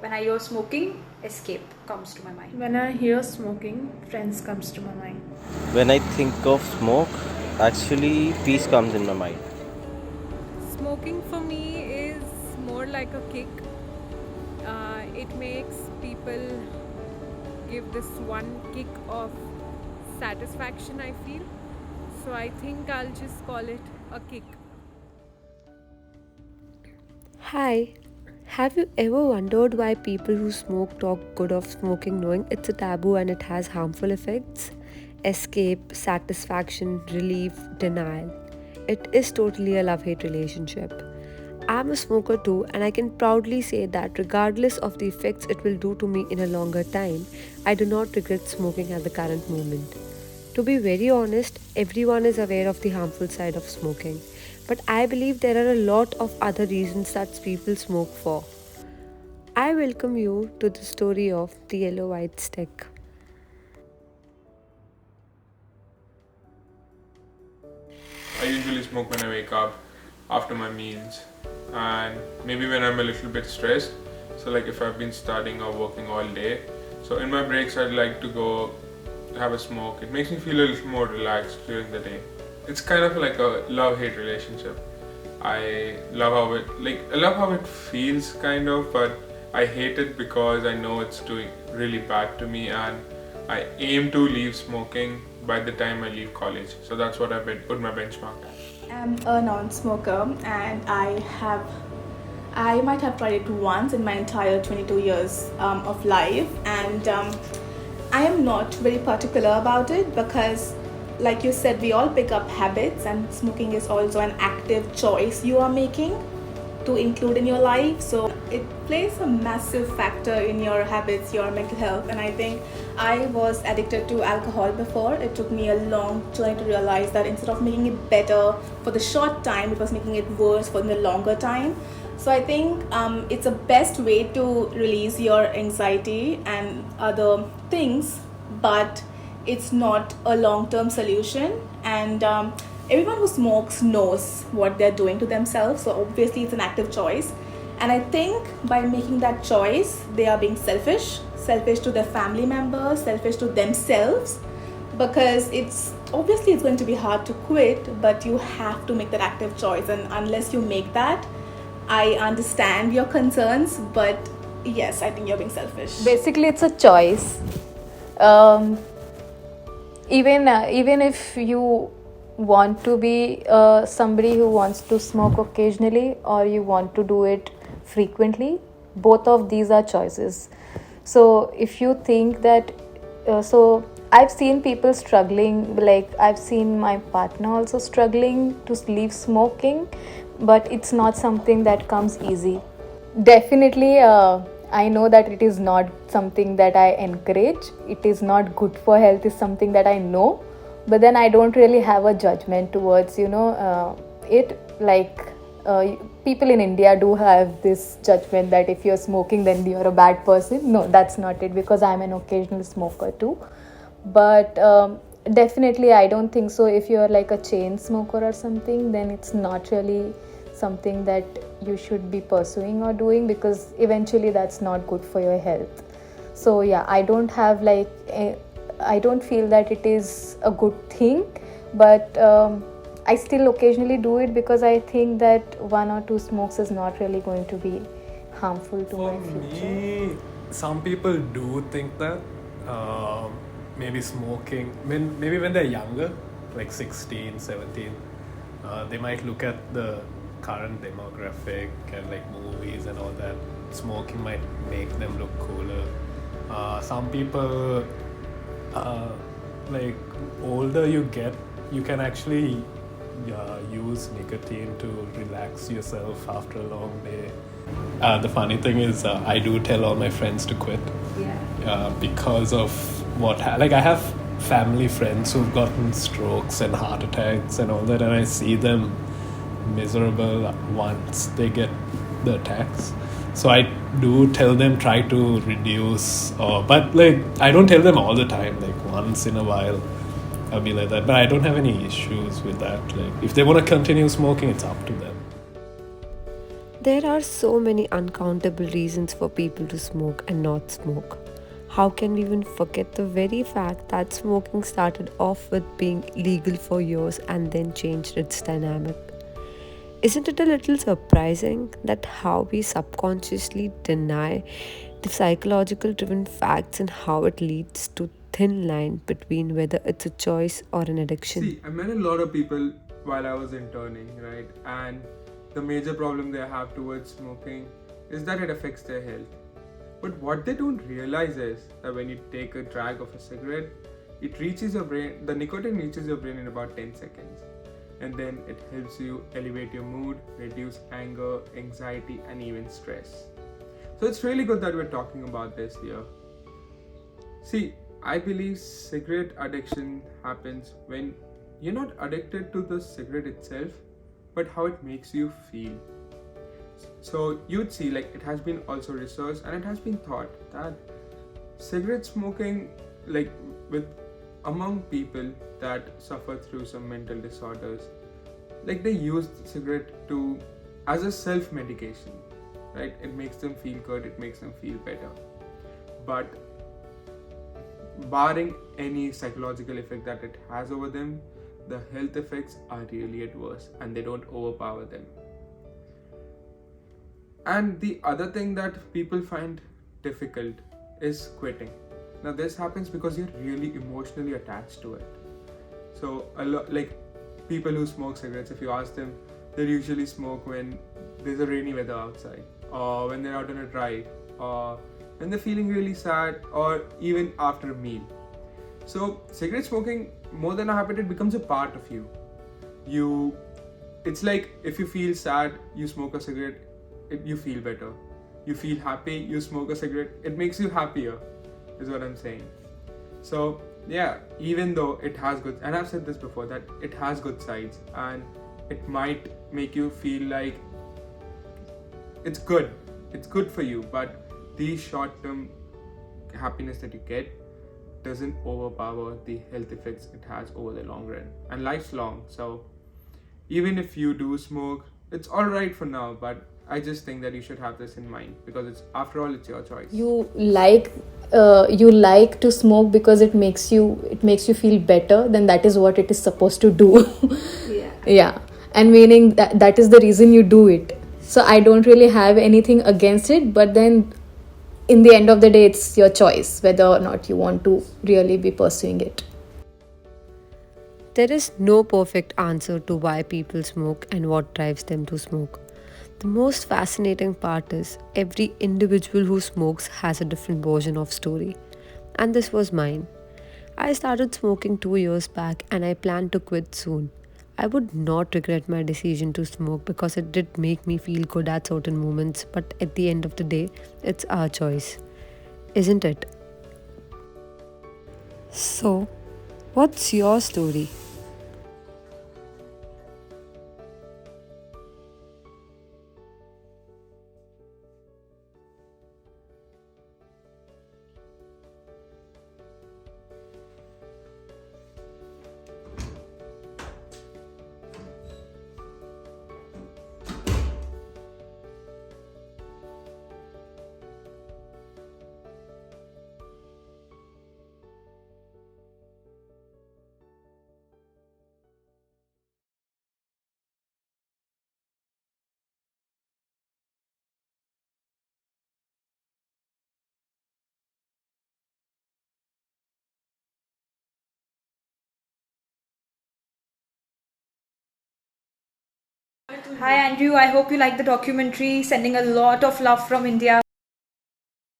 when I hear smoking, escape comes to my mind. When I hear smoking, friends comes to my mind. When I think of smoke, actually peace comes in my mind. Smoking for me is more like a kick. It makes people give this one kick of satisfaction, I feel. So I think I'll just call it a kick. Hi, have you ever wondered why people who smoke talk good of smoking knowing it's a taboo and it has harmful effects? Escape, satisfaction, relief, denial. It is totally a love hate relationship. I'm a smoker too, and I can proudly say that regardless of the effects it will do to me in a longer time, I do not regret smoking at the current moment. To be very honest, everyone is aware of the harmful side of smoking, but I believe there are a lot of other reasons that people smoke for. I welcome you to the story of the yellow white stick. I usually smoke when I wake up, after my meals, and maybe when I'm a little bit stressed. So, like if I've been studying or working all day. So, in my breaks, I'd like to go have a smoke. It makes me feel a little more relaxed during the day. It's kind of like a love-hate relationship. I love how it feels kind of, but I hate it because I know it's doing really bad to me, and I aim to leave smoking by the time I leave college. So that's what put my benchmark at. I'm a non-smoker and I might have tried it once in my entire 22 years of life, and I am not very particular about it because, like you said, we all pick up habits, and smoking is also an active choice you are making to include in your life. So it plays a massive factor in your habits, your mental health. And I think I was addicted to alcohol before. It took me a long journey to realize that instead of making it better for the short time, it was making it worse for the longer time. So I think it's a best way to release your anxiety and other things, but it's not a long-term solution. And everyone who smokes knows what they're doing to themselves, so obviously it's an active choice. And I think by making that choice, they are being selfish to their family members, selfish to themselves, because it's going to be hard to quit, but you have to make that active choice. And unless you make that, I understand your concerns, but yes, I think you're being selfish. Basically, it's a choice. Um, even if you want to be somebody who wants to smoke occasionally, or you want to do it frequently, both of these are choices. So if you think that so I've seen people struggling, like I've seen my partner also struggling to leave smoking, but it's not something that comes easy. Definitely, I know that it is not something that I encourage. It is not good for health, is something that I know, but then I don't really have a judgment towards it. Like people in India do have this judgment that if you're smoking, then you're a bad person. No, that's not it, because I'm an occasional smoker too. But definitely, I don't think so. If you're like a chain smoker or something, then it's not really something that you should be pursuing or doing, because eventually that's not good for your health. So yeah, I don't feel that it is a good thing, but I still occasionally do it because I think that one or two smokes is not really going to be harmful to my future. For me, some people do think that maybe smoking, maybe when they're younger, like 16, 17, they might look at the current demographic and like movies and all that. Smoking might make them look cooler. Some people, like older you get, you can actually use nicotine to relax yourself after a long day. The funny thing is, I do tell all my friends to quit because of like I have family friends who've gotten strokes and heart attacks and all that, and I see them miserable once they get the attacks. So I do tell them try to reduce, but like I don't tell them all the time. Like once in a while, I'll be like that. But I don't have any issues with that. Like if they want to continue smoking, it's up to them. There are so many uncountable reasons for people to smoke and not smoke. How can we even forget the very fact that smoking started off with being legal for years and then changed its dynamic? Isn't it a little surprising that how we subconsciously deny the psychological driven facts and how it leads to thin line between whether it's a choice or an addiction? See, I met a lot of people while I was interning, right? And the major problem they have towards smoking is that it affects their health. But what they don't realize is that when you take a drag of a cigarette, it reaches your brain, the nicotine reaches your brain in about 10 seconds. And then it helps you elevate your mood, reduce anger, anxiety, and even stress. So it's really good that we're talking about this here. See, I believe cigarette addiction happens when you're not addicted to the cigarette itself, but how it makes you feel. So you'd see, like, it has been also researched and it has been thought that cigarette smoking, like with among people that suffer through some mental disorders, like they use cigarette to as a self-medication, right? It makes them feel good, it makes them feel better. But barring any psychological effect that it has over them, the health effects are really adverse and they don't overpower them. And the other thing that people find difficult is quitting. Now this happens because you're really emotionally attached to it. So a lot, like people who smoke cigarettes, if you ask them, they usually smoke when there's a rainy weather outside, or when they're out on a drive, or when they're feeling really sad, or even after a meal. So cigarette smoking, more than a habit, it becomes a part of you. It's like if you feel sad, you smoke a cigarette, you feel better. You feel happy, you smoke a cigarette, it makes you happier, is what I'm saying. So yeah, even though it has good, and I've said this before, that it has good sides and it might make you feel like it's good for you, but the short-term happiness that you get doesn't overpower the health effects it has over the long run, and life's long. So even if you do smoke, it's all right for now, but I just think that you should have this in mind, because it's, after all, it's your choice. You like to smoke because it makes you feel better, then that is what it is supposed to do. Yeah, and meaning that is the reason you do it. So I don't really have anything against it, but then in the end of the day, it's your choice whether or not you want to really be pursuing it. There is no perfect answer to why people smoke and what drives them to smoke. The most fascinating part is every individual who smokes has a different version of story. And this was mine. I started smoking 2 years back and I plan to quit soon. I would not regret my decision to smoke because it did make me feel good at certain moments, but at the end of the day, it's our choice, isn't it? So, what's your story? Hi Andrew, I hope you like the documentary. Sending a lot of love from India.